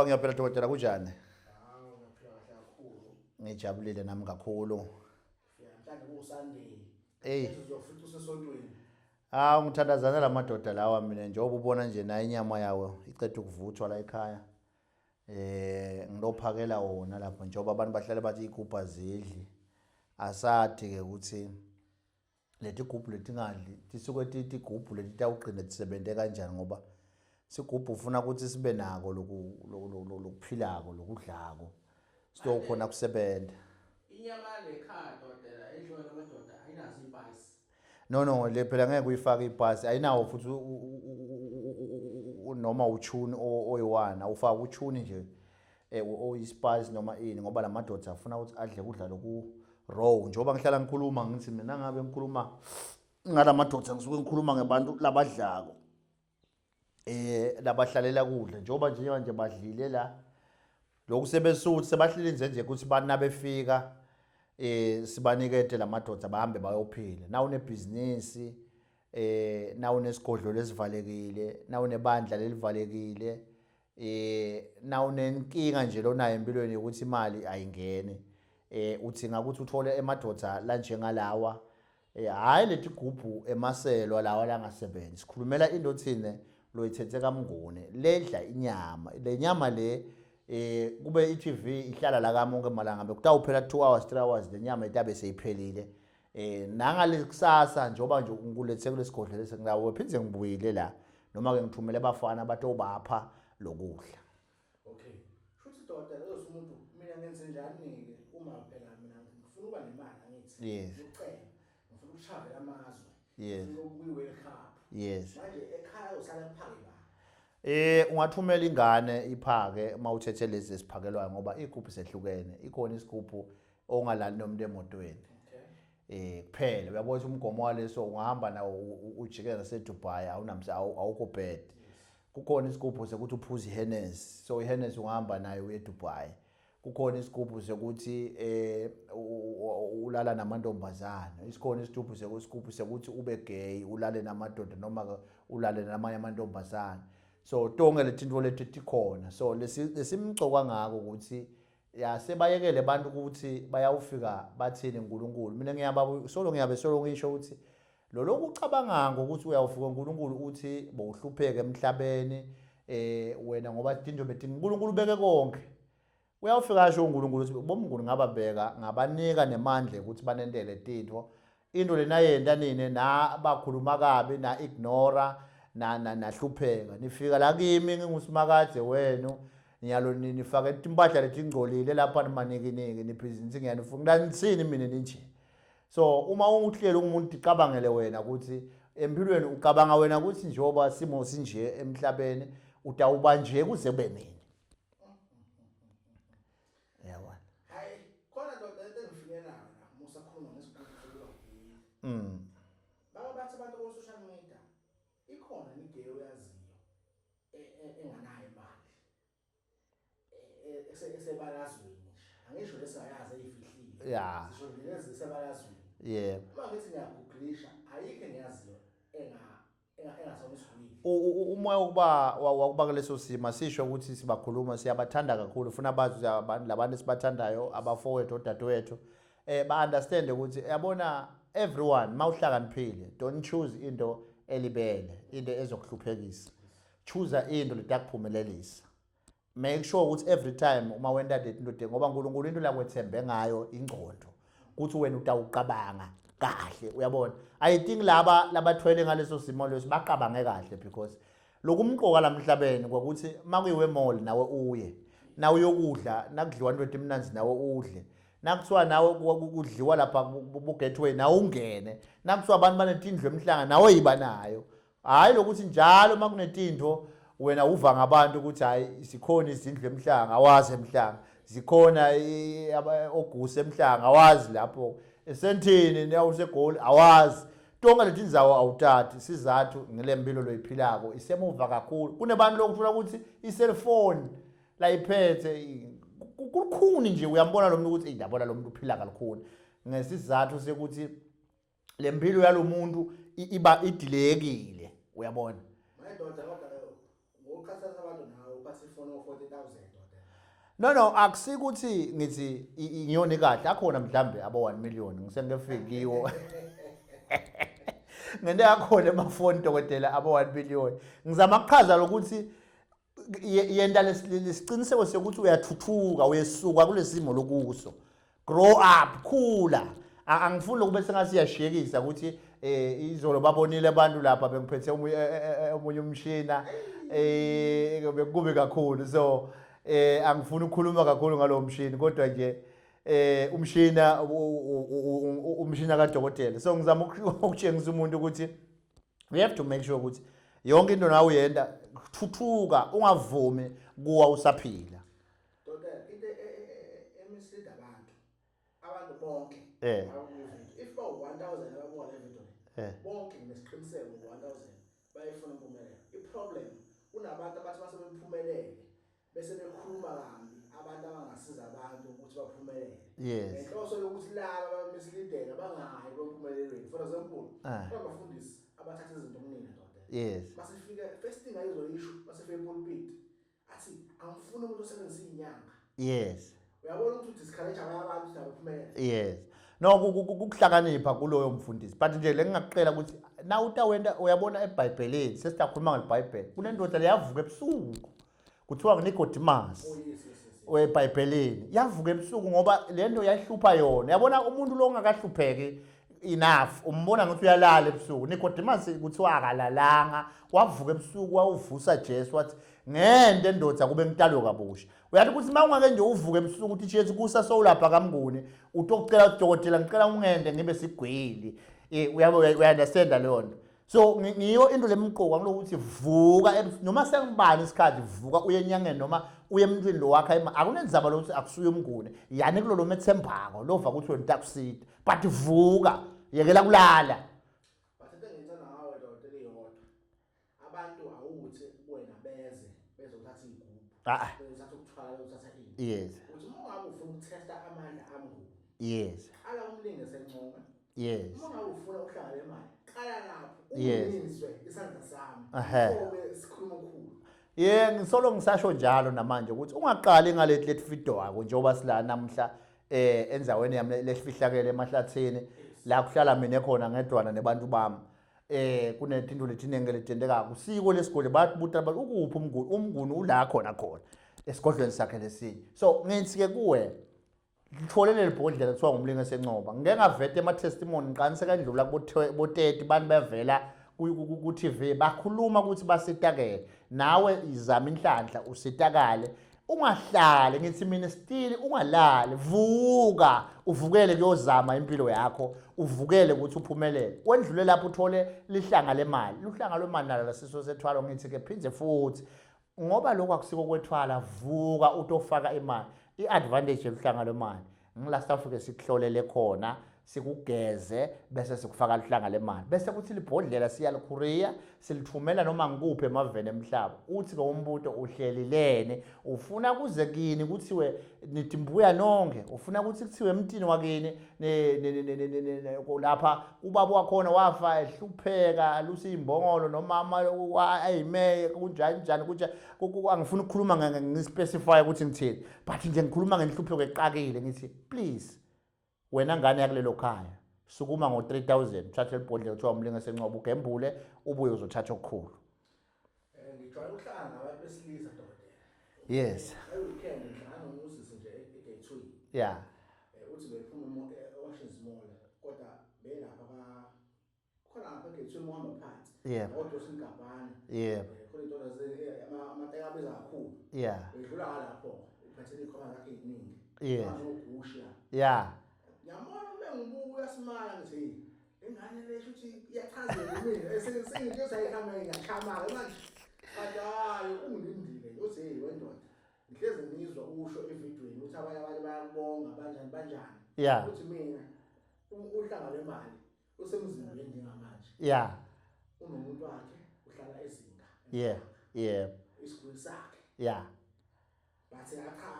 Ngiyaphila dokotela kunjani? Ngiyaphila kakhulu. Ngijabulile nami kakhulu. Mhlawumbe kuSunday. Hey. Uzofica usesontweni. Ngithandazana lamadoda lawa mina njengoba ubona nje na inyama yawo icede ukuvuthwa la ekhaya. Ngilophakela wona lapha njengoba abantu bahlale bathi igubhu azidli. Asathi ke ukuthi leti igubhu letingadli tisuke tithi igubhu leti tawuqina tisebenze kanjani ngoba sigubhu ufuna ukuthi sibe nako lokuphilako lokudlako. Sitokhona kusebenza. Inyama lekhaya dokotela edliwa ngamadoda ayinazo ipasi. No le phela ngeke uyifake ipasi ayinawo futhi noma uchuni oyi1 awufaka uchuni nje oyispice noma ini ngoba lamadoda afuna ukuthi adle kudla loku raw njengoba ngihlala ngikhuluma ngithi mina ngabe ngikhuluma ngalamadoda ngisuke ngikhuluma ngabantu labadlako labahlalela kudla njengoba nje badlile la lokhu sebesuthi sebahlilinze nje ukuthi bana befika sibanikete lamadoda bahambe bayophila na unebusiness na unesigodlo lesivalekile na unebandla lelivalekile na unenkinga nje lonayo empilweni ukuthi imali ayingene uthi ngakuthi uthole emadoda la njengalawa hayi leti gubhu emaselwa lawa la ngasebenzi sikhulumela into thine loyithethe kaMnguni ledla inyama le nyama le kube iTV ihlala la kamonke malanga bekutawuphela 2 hours 3 hours le nyama itabe seyiphelile nangale kusasa njoba nje ngikulethe kulesigodlo lesi nginawo phindze ngibuyile la noma ke ngithumele abafana batobapha lokudla. Okay. Futhi dokotela umuntu mina ngenze njani ke uma phela mina ngifuna ukuba nemali angithi. Yes. Ngicela. Ngifuna ukushavela amazwe. Yes. Ngifuna ukuyi-World Cup. Yes. Manje ekhaya usala kuphake ba. Ungathumela ingane iphake mawuthethe lezi esiphakelwayo ngoba igubhu sehlukene ikhona isigubhu ongalali nomuntu emotweni. Kuphela uyabona ukuthi umgomo waleso ungahamba nawo ujikela naseDubai awukho bad. Kukhona isigubhu sekuthi uphuza iHennessy so iHennessy ungahamba nayo eDubai. Kukhona isigubhu sekuthi ulala namantombazana. Isikhona isigubhu sekuthi ube gay ulale namadoda noma ulale namanye amantombazana. So tonke letinto leti tikhona so lesimgcoka ngako ukuthi yasebayekele abantu ukuthi bayawufika bathini uNkulunkulu mina ngiyabe ngisho ukuthi lo lokucabanga ngokuthi uyawufika uNkulunkulu uthi bowuhlupheke emhlabeni wena ngoba tinjo bethi uNkulunkulu beke konke uyawufika nje uNkulunkulu ukuthi bomnguni ngababeka ngabanika nemandla ukuthi banendele tinto into lena yenda nini na bakhuluma kabi na ignora nahlupheka nifika la kimi ngingusimakade wenu nyalo nifaka impahla letingcolile lapha nimanikiniki nibhizinisi ngiyanifuna ngisini mina ninje so uma uhlelo umuntu icabangele wena ukuthi empilweni ucabanga wena ukuthi njoba simo sinje emhlabeni utawuba nje kuze kube nini yabona Hayi khona dokotela engifike nayo la musakhuluma ngesigubhu sokuba baba bathi abantu ku social media ikhona nigay oyaziyo enganayo imali esebalazweni angisho lesingayazi eyifihlile yeah sisho lezi esebalazweni yeah uma ngithi ngiyaguglisha ayikho engiyaziyo engasona isigwili umoya wakuba kuleso sima sisho ukuthi sibakhuluma siyabathanda kakhulu ufuna bazi abantu labantu sibathandayo abafowethu odadewethu ba understand ukuthi yabona everyone mawuhlakaniphile don't choose into elibele into ezokuhluphekisa choose into letakuphumelelisa make sure ukuthi every time uma wenda into ngoba uNkulunkulu into la kwethembe ngayo ingcondo ukuthi wena utawuqabanga kahle uyabona I think labathwele ngaleso simo leso baqabange kahle because lokumqoka lamhlabeni ukuthi makuyiwe mall nawe uye na uyokudla nakudliwa into etimnanzi nawe udle nakuthiwa nawe kudliwa lapha ku-gateway nawe ungene nakuthiwa abantu banetindlu emhlanga nawe yiba nayo hayi lokuthi njalo makunetindlu wena uva ngabantu ukuthi hayi sikhona izindlu emhlanga awazi emhlanga zikhona ogusa emhlanga awazi lapho esentini nawusegoli awazi tonke leti ndzawo awutati sizathu ngilempilo loyiphilako isemuva kakhulu kunebantu lokufuna ukuthi iselfone la iphethe kukhuni nje uyambona lo muntu ukuthi ndiyabona lo muntu uphila kalukhuni ngesizathu sekuthi lempilo yalomuntu iba idilekile uyabona mayidoda kodwa ngokukhathaza abantu nawe uphathe ifone o40,000 doda. No, akusikuthi ngithi ngiyone kahle akhona mhlambe abo 1 million ngisengefika kiwo. Ngene yakhona emafoni dokotela abo 1 million. Ngizama ukuchaza lokuthi yenda lesiciniseko sokuthi uyathuthuka uyesuka kulesimo lokuso. Grow up, khula. Angifuni lokube sengasiyashiyekisa ukuthi izolo babonile abantu lapha bengiphethe omunye umshina bekube kakhulu. So angifuni ukukhuluma kakhulu ngalo mshini kodwa nje umshina kadokotela. So ngizama ukutshengisa umuntu ukuthi we have to make sure ukuthi yonke into nawe uyenda thuthuka ungavumi kuwa usaphila. Dokotela into emislead abantu bonke if ba 1000 ababuka le video bonke nesiqiniseko ngo 1000 bayifuna impumelelo. I-problem unabantu abathi base bephumelele bese bekhuluma kambi abantu abangasiza abantu ukuthi baphumelele. Inhloso yokuthi laba abamisleadeka bangayi kwempumelelweni. For example, abafundisi abathatha izinto okuningi dokotela. Masifika first thing ayizoyisho masifika epulpit athi angifuni umuntu osebenzisa inyanga. Uyabona ukuthi discourage abantu ukuthi abaphumelele. No kukuhlakanipha kuloyo mfundisi. But nje lengingakucela ukuthi na utawenda uyabona eBhayibhelini sesiyakhuluma ngeBhayibheli. Kunendoda leyavuka ebusuku. Kuthiwa nguNicodemus. weBhayibhelini yavuka ebusuku ngoba lento yayihlupha yona. Yabona umuntu lo ongakahlupheki enough umbona ukuthi uyalala ebusuku. Nicodemus kuthiwa akalalanga wavuka ebusuku wawuvusa Jesu wathi ngente ndoda kube ngitalo kabusha. Uyathi ukuthi mawungake nje uvuke ebusuku uthi Jesu kusa sowulapha kamnguni utocela udokotela ngicela ungende ngibe sigwili. Uyaunderstand leyo nto. So ngiyo into lemqoka ngokuthi vuka noma sengibani isikhathi vuka uye enyangeni noma uye emntwini lo wakhe akunenzaba lokuthi akusuye umnguni yani kulolo methembako lova ukuthi wena takusida but vuka yekela kulala. But into engiyithanda ngawe dokotela iyodwa abantu awuthi wena bezothatha igubhu bezothatha ukuthwala bezothatha ini uthi uma ngabe ufuna ukutesta amandla amnguni ala umlingise encoma uma ngabe ufuna uhlangana imali qala lapho uyiniswe isandla sami ngobe sikhuluma ukukhulu. Ngisolo ngisasho njalo namanje ukuthi ungaqali ngalethi letfido wako njengoba sila namhla enzaweni yami lesifihlakele emahlathini la kuhlala mina khona ngedwana nebantu bami. Kunetinto letinenge letendeka kusiko lesigole babuta ukuphi umnguni ula khona esigodlweni sakhe lesinye. So ngithi ke kuwe ngitholele libhodlela kuthiwa ngumlingisi encoma ngeke ngavete ama testimony ngiqanise kandlula bo 30 bantu bevela ku TV bakhuluma ukuthi basitakele nawe izama inhlanhla usitakale ungahlale ngithi mina still ungalali vuka uvukele kuyozama impilo yakho uvukele ukuthi uphumelele wendlule lapho uthole lihlanga lemali luhlanga lwemali nalo lasiso sethwalo ngithi ke phindze futhi ngoba lokho akusiko kwethwala vuka utofaka imali iadvantage yeluhlanga lwemali ngilast Africa sikuhlolele khona sikugeze bese sikufaka lihlanga lemali bese kuthi libhodlela siyalikhuriya silithumela noma ngikuphi emaveni emhlaba uthi ngombuto uhlelilene ufuna kuze kini kuthiwe nitimbuya nonke ufuna ukuthi kuthiwe emntini wakini lapha ubaba wakhona wafa ehlupheka lusi imbongolo nomama ayimeye kunjani kunje angifuni ukukhuluma ngispecify ukuthi ngithini but nje ngikhuluma ngenhlupheko eqakile ngithi please wena ngane yakulelo khaya sukuma ngo 3000 uthathe libhodlela uthiwa umlingisi encoma ugembule ubuye uzothatha okukhulu. Ngijwayele ukuhlangana nabantu besilisa dokotela. Weekend ngihlangana nomusisi nje eGateway. Uthi bephuma e-Oceans Mall kodwa belapha khona lapha eGateway muhamba phansi. Kodwa usinkabana. Khona intoda amateka abiza kakhulu. Bedlula lapho uphethe ikhoma zakhe eziningi. Ngogusha. Yamona bengibuka uyasimala ngithi ingane lesho uthi iyachazela mina sengithe sayihamba ngiyachama manje hayi ungilindile uthi wendoda ngihleze ngizwa usho evidweni uthi abanye abantu bayakubonga banjani uthi mina uhlanga lemali usemzindweni njengamanje unomuntu wakhe uhlala ezinga isiguli sakhe bathi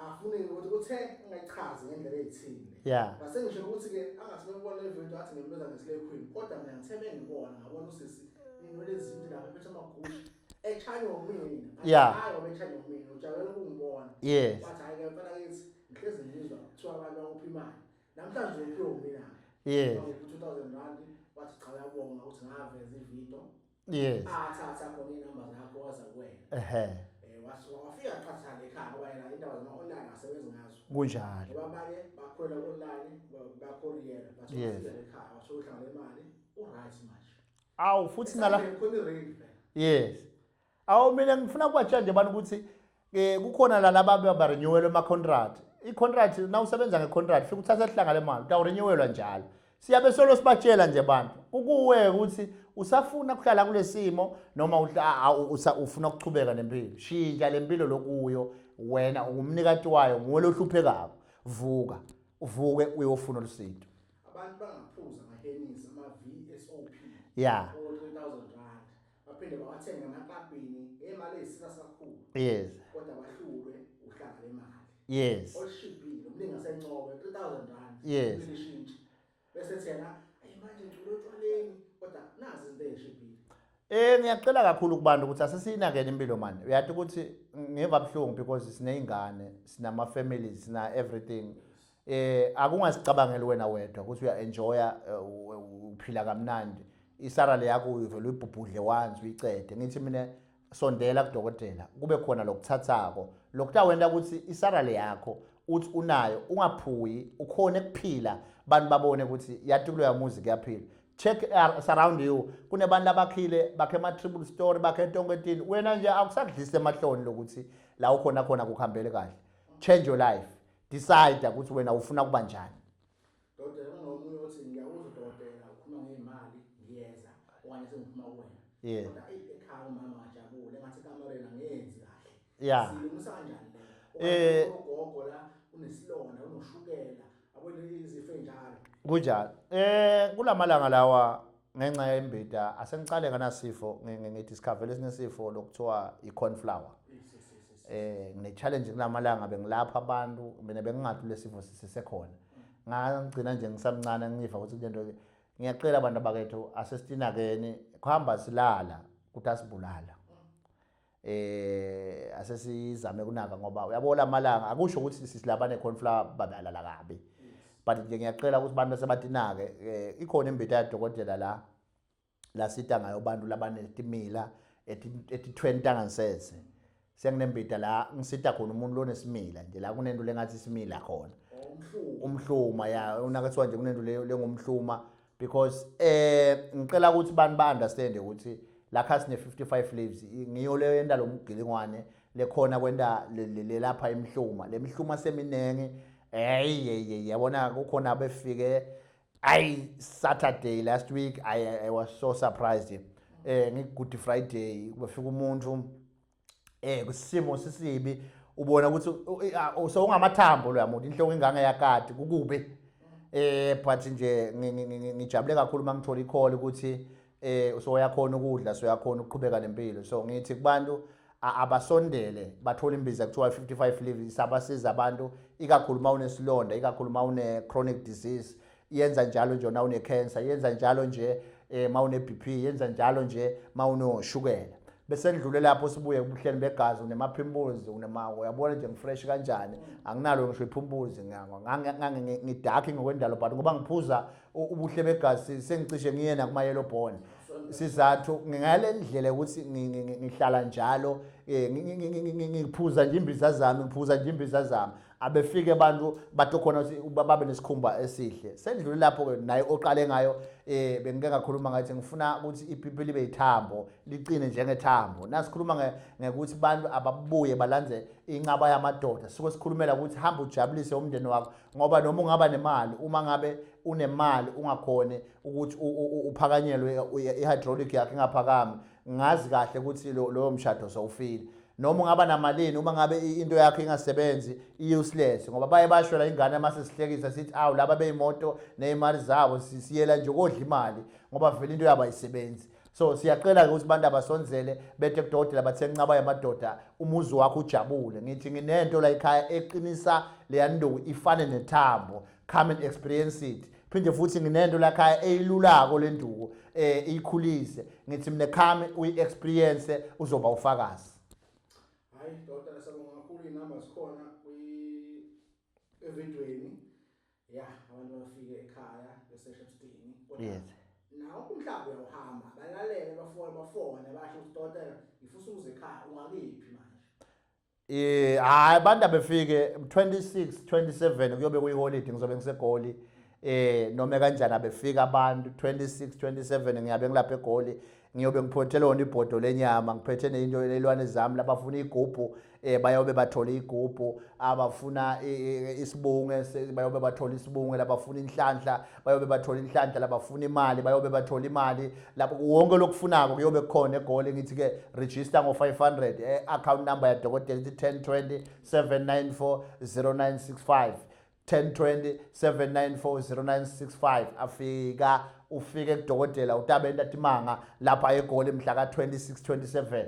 afune ukuthi uthe ungayichazi ngendlela ezithile base ngisho ukuthi ke angathi bebona le video athi ngempela ngeslave queen kodwa mina ngithebe ngibona ngabona usisi inwele ezinto lapha phethe amagusha echanywa umina hayi wabechanywa umina ujabule Yes. bathi hayi ke mfana kithi ngihlezi ngizwa kuthiwa abantu bakuphi imali namhlanje uphiwe umina Yes. 2000 rand wathi cha uyabonga ukuthi ngaveza ivideo Yes. athatha khona inamba zakho waza kuwena wafika qhathana ekhaya ngoba yena indaba zama-online asebenzi ngazo Kunjalo. ngoba abanye bakhwela online bakhoriyela bathi Yes. ufika ekhaya washo uhlangana imali uright manje Awu futhi nala khona i-range phela. yes. Awu mina ngifuna ukubatsha nje abantu ukuthi kukhona la laba barenewelwe ama-contract. I-contract na usebenza nge-contract fika uthatha ihlanga le mali utawurenewelwa njalo. Siyabe solo sibatshela nje abantu ukuwe ukuthi usafuna ukuhlala kulesimo noma ufuna ukuchubeka nempilo. Shintsha lempilo lokuyo wena ungumnikati wayo nguwe lohluphekayo. Vuka uvuke uyofuna usizo. Abantu bangaphuza amahenisi ama-VSOP Yeah. 3000 rand baphinde bawathenga emaklabhini ngemali eyisithasa kakhulu Yes. kodwa bahlulwe uhlanga lemali Yes. olishibhile umningi asencobe 3000 rand Yes. lishintshe bese thena ayi manje ngicula otshwaleni kodwa nazi izinto ezishibhile. Ngiyacela kakhulu kubantu ukuthi asesiyinakene impilo manje. Uyathi ukuthi ngiva buhlungu because sineyingane, sinama families, sina everything. Akungasicabangeli wena wedwa ukuthi uya enjoya uphila kamnandi. Isarale yakho uvela uyibhubhudle once uyicede. Ngithi mina sondela kudokotela kube khona lokuthathako. Lokutawenda ukuthi isarale yakho uthi unayo ungaphuyi ukhona ukuphila bantu babone ukuthi yathi kuloya muzi kuyaphila. Check surround you kunebantu abakhile bakhe ama triple story bakhe Tonkwetini wena nje akusakudlisa emahloni lokuthi la ukhona kuhambele kahle. Change your life, decide ukuthi wena ufuna kuba njani. Dokotela kunomunye othi ngiyawuza udokotela ukhuluma ngeimali ngiyeza okanye sengiphuma kuwena. Yeah. Kodwa ekhaya umama ngajabule ngathi kamerena ngiyenzi kahle. Yeah. Silungisa kanjani le? Ugogo la unesilonda unoshukela abone izifo enjalo. Kunjalo. Kulamalanga lawa ngenxa yembida asengicale nganasifo ngidiscover lesinesifo lokuthiwa icornflower. Ngine challenge kulamalanga bengilapha abantu mina bengingathi lesifo sisekhona. Ngagcina nje ngisamncane ngifa ukuthi kulento ngiyacela abantu abakethu asesitinakene kuhamba silala ukuthi asibulala. Asesizame kunaka ngoba uyabona amalanga akusho ukuthi sisilabane cornflower babalala kabi. But nje ngiyacela ukuthi abantu sebatinake ikhona imbita yadokotela la sita ngayo abantu labanetimila ethi 20 angansese. Senginembita la ngisita khona umuntu lonesimila nje la kunento lengathi isimila khona. Umhluma ya unakathiwa nje kunento lengumhluma because ngicela ukuthi abantu ba understand ukuthi la khasi ne 55 leaves ngiyo le yenda lomgilingwane lekhona kwenda lapha emhluma lemhluma seminengi yabona kukhona abefike Saturday last week I was so surprised ngi-Good Friday befika umuntu kusimo sisibi ubona ukuthi so ungamathambo lo yamuntu inhloko ingange yakade kukube but nje ngijabule kakhulu mangithola i-call ukuthi so yakhona ukudla so yakhona ukuqhubeka nempilo so ngithi kubantu abasondele bathola imbiza kuthiwa 55 leaves abasiza abantu ikakhulu mawunesilonda ikakhulu mawune chronic disease yenza njalo nje una cancer yenza njalo nje mawune BP yenza njalo nje mawunoshukela bese ndlule lapho sibuye kubuhleni begazi unemapimples uyabona nje ngifresh kanjani anginalo ngisho ipimples ngidark ngokwendalo but ngoba ngiphuza ubuhle begazi sengicishe ngiyena kuma yellow bone sizathu ngingale ndlela ukuthi ngihlala njalo ngiphuza nje imbiza zami abefike abantu batokhona ukuthi babe nesikhumba esihle sendlule lapho ke naye oqale ngayo bengike ngakhuluma ngathi ngifuna ukuthi ipipi libe yithambo licine njengethambo nasikhuluma ngekuthi abantu ababuye balandze inqaba yamadoda sike sikhulumela ukuthi hamba ujabulise umndeni wakho ngoba noma ungaba nemali uma ngabe unemali ungakhone ukuthi uphakanyelwe ihydraulic yakhe ingaphakami ngazi kahle ukuthi lo mshado sowufile noma ungaba namalini uma ngabe into yakhe ingasebenzi useless ngoba baye bashwela ingane masesihlekisa sithi awu laba beyimoto nezimali zabo siyela nje kodla imali ngoba vele into yabo ayisebenzi so siyacela ukuthi abantu abasonzele bethe kudokotela bathe nqaba yamadoda umuzi wakho ujabule ngithi nginento la ekhaya eqinisa le nduku ifane nethambo come and experience it phinde futhi nginento la ekhaya eyilulako le nduku ikhulise ngithi mina come uyi experience uzoba ufakazi. Hayi dokotela siyabonga kakhulu inamba zikhona evidweni. Yeah, abantu bafike ekhaya beseShepstone kodwa Yes. nawo umhlaba uyahamba balalele bafone basho udokotela ngifisa ukuze ekhaya ungakephi manje. Hayi abantu abefike 26 27 kuyobe kuyiholiday ngizobe ngisegoli. Noma kanjani abefika abantu 26 27 ngiyabe ngilapha eGoli ngiyobe ngiphothele wona ibhodo lenyama ngiphethe neinto elwane zami labafuna igubhu bayobe bathola igubhu abafuna isibunge bayobe bathola isibunge labafuna inhlanhla bayobe bathola inhlanhla labafuna imali bayobe bathola imali lapho wonke lokufunako kuyobe kukhona eGoli ngithi ke register ngo500 account number ya dokotela ithi 1020 794 0965 1020 794 0965 afika ufike kudokotela uTabenda Timanga lapha eGoli mhla ka 26 27.